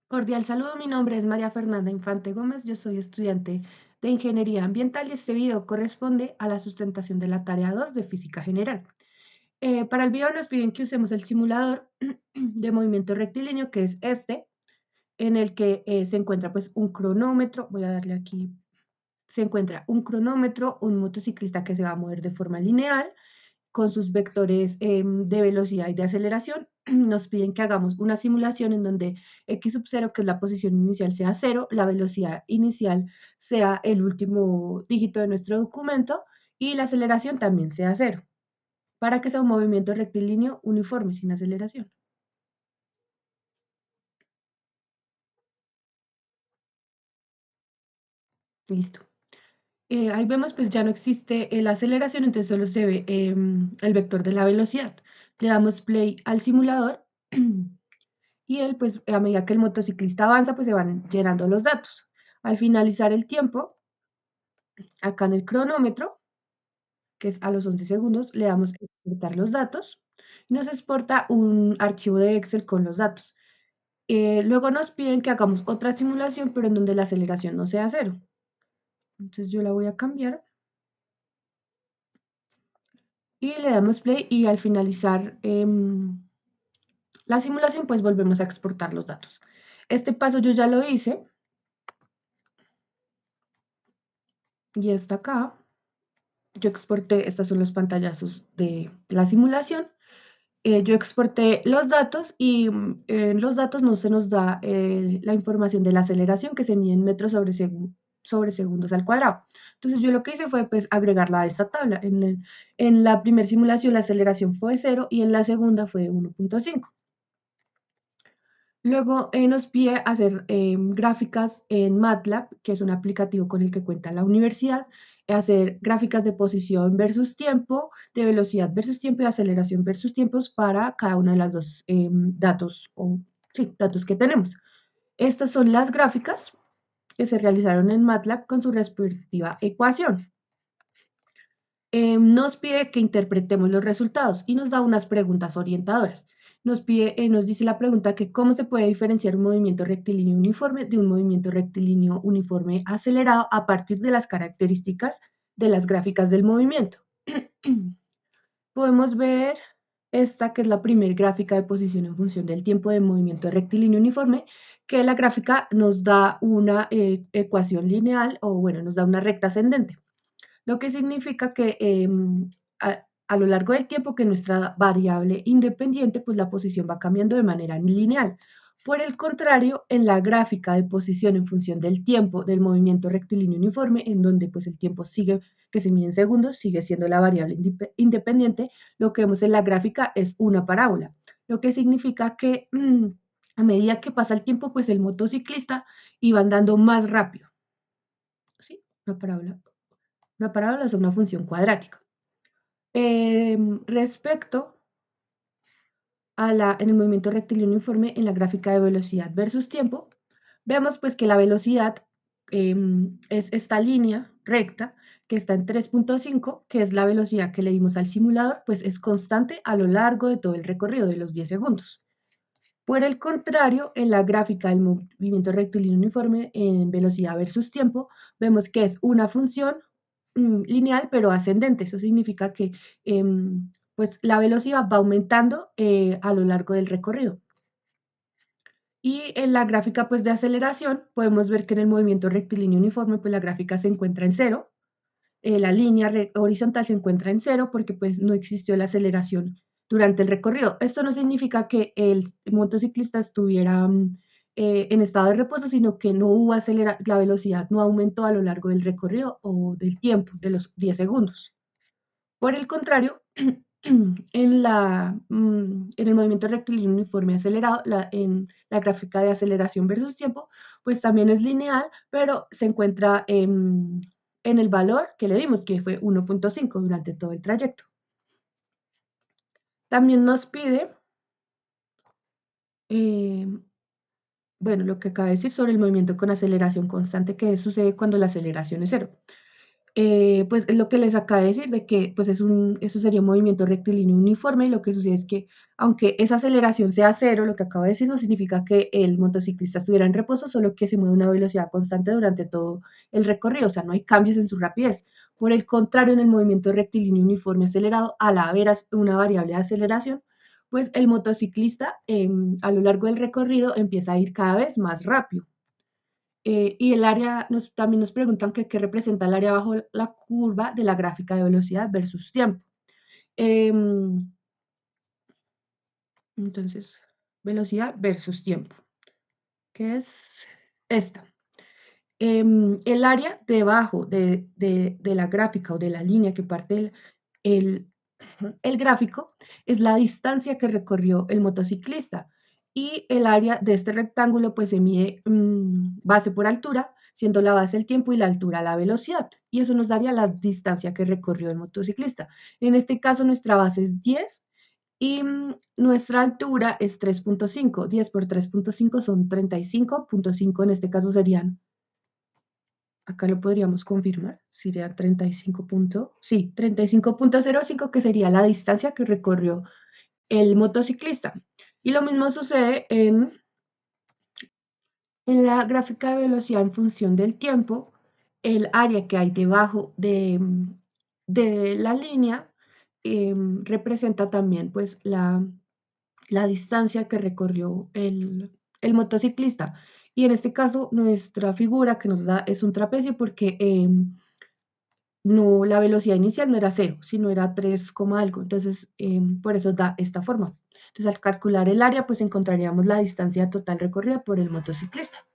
Cordial saludo, mi nombre es María Fernanda Infante Gómez, yo soy estudiante de Ingeniería Ambiental y este video corresponde a la sustentación de la tarea 2 de Física General. Para el video nos piden que usemos el simulador de movimiento rectilíneo, que es este, en el que se encuentra pues un cronómetro, voy a darle aquí, se encuentra un cronómetro, un motociclista que se va a mover de forma lineal, con sus vectores de velocidad y de aceleración, nos piden que hagamos una simulación en donde x sub 0, que es la posición inicial, sea 0, la velocidad inicial sea el último dígito de nuestro documento y la aceleración también sea 0, para que sea un movimiento rectilíneo uniforme sin aceleración. Listo. Ahí vemos, pues ya no existe la aceleración, entonces solo se ve el vector de la velocidad. Le damos play al simulador y él, pues, a medida que el motociclista avanza, pues se van llenando los datos. Al finalizar el tiempo, acá en el cronómetro, que es a los 11 segundos, le damos exportar los datos y nos exporta un archivo de Excel con los datos. Luego nos piden que hagamos otra simulación, pero en donde la aceleración no sea cero. Entonces yo la voy a cambiar y le damos play y al finalizar la simulación, pues volvemos a exportar los datos. Este paso yo ya lo hice y está acá. Yo exporté, estos son los pantallazos de la simulación. Yo exporté los datos y en los datos no se nos da la información de la aceleración que se mide en metros sobre segundos al cuadrado. Entonces yo lo que hice fue pues agregarla a esta tabla. En la primera simulación la aceleración fue 0 y en la segunda fue 1.5. Luego nos pide hacer gráficas en MATLAB, que es un aplicativo con el que cuenta la universidad, hacer gráficas de posición versus tiempo, de velocidad versus tiempo y de aceleración versus tiempos para cada uno de los dos datos, sí, datos que tenemos. Estas son las gráficas que se realizaron en MATLAB con su respectiva ecuación. Nos pide que interpretemos los resultados y nos da unas preguntas orientadoras. Nos dice la pregunta que cómo se puede diferenciar un movimiento rectilíneo uniforme de un movimiento rectilíneo uniforme acelerado a partir de las características de las gráficas del movimiento. Podemos ver esta, que es la primera gráfica de posición en función del tiempo de movimiento rectilíneo uniforme, que la gráfica nos da una ecuación lineal o bueno, nos da una recta ascendente, lo que significa que a lo largo del tiempo que nuestra variable independiente, pues la posición va cambiando de manera lineal. Por el contrario, en la gráfica de posición en función del tiempo del movimiento rectilíneo uniforme, en donde pues el tiempo sigue, que se mide en segundos, sigue siendo la variable independiente, lo que vemos en la gráfica es una parábola, lo que significa que a medida que pasa el tiempo, pues el motociclista iba andando más rápido. ¿Sí? Una parábola. Una parábola es una función cuadrática. Respecto en el movimiento rectilíneo uniforme en la gráfica de velocidad versus tiempo, vemos pues que la velocidad es esta línea recta que está en 3.5, que es la velocidad que le dimos al simulador, pues es constante a lo largo de todo el recorrido de los 10 segundos. Por el contrario, en la gráfica del movimiento rectilíneo uniforme en velocidad versus tiempo, vemos que es una función lineal pero ascendente. Eso significa que pues, la velocidad va aumentando a lo largo del recorrido. Y en la gráfica pues, de aceleración podemos ver que en el movimiento rectilíneo uniforme pues, la gráfica se encuentra en cero, la línea horizontal se encuentra en cero porque pues no existió la aceleración durante el recorrido. Esto no significa que el motociclista estuviera en estado de reposo, sino que no hubo la velocidad no aumentó a lo largo del recorrido o del tiempo, de los 10 segundos. Por el contrario, en el movimiento rectilíneo uniforme acelerado, en la gráfica de aceleración versus tiempo, pues también es lineal, pero se encuentra en el valor que le dimos, que fue 1.5 durante todo el trayecto. También nos pide, eh, bueno, lo que acaba de decir sobre el movimiento con aceleración constante, que sucede cuando la aceleración es cero. Pues es lo que les acabo de decir, de que pues eso sería un movimiento rectilíneo uniforme y lo que sucede es que aunque esa aceleración sea cero, lo que acabo de decir no significa que el motociclista estuviera en reposo, solo que se mueve a una velocidad constante durante todo el recorrido, o sea, no hay cambios en su rapidez. Por el contrario, en el movimiento rectilíneo uniforme acelerado, al haber una variable de aceleración, pues el motociclista a lo largo del recorrido empieza a ir cada vez más rápido. Y el área, también nos preguntan que qué representa el área bajo la curva de la gráfica de velocidad versus tiempo. Em, entonces, velocidad versus tiempo, que es esta. El área debajo de la gráfica o de la línea que parte el, el gráfico es la distancia que recorrió el motociclista y el área de este rectángulo pues se mide base por altura, siendo la base el tiempo y la altura la velocidad. Y eso nos daría la distancia que recorrió el motociclista. En este caso nuestra base es 10 y nuestra altura es 3.5. 10 por 3.5 son 35.5, en este caso serían, acá lo podríamos confirmar, sería 35 sí, 35.05, que sería la distancia que recorrió el motociclista. Y lo mismo sucede en la gráfica de velocidad en función del tiempo, el área que hay debajo de la línea representa también pues la distancia que recorrió el motociclista. Y en este caso, nuestra figura que nos da es un trapecio porque no, la velocidad inicial no era cero, sino era 3, algo. Entonces, por eso da esta forma. Entonces, al calcular el área, pues encontraríamos la distancia total recorrida por el motociclista.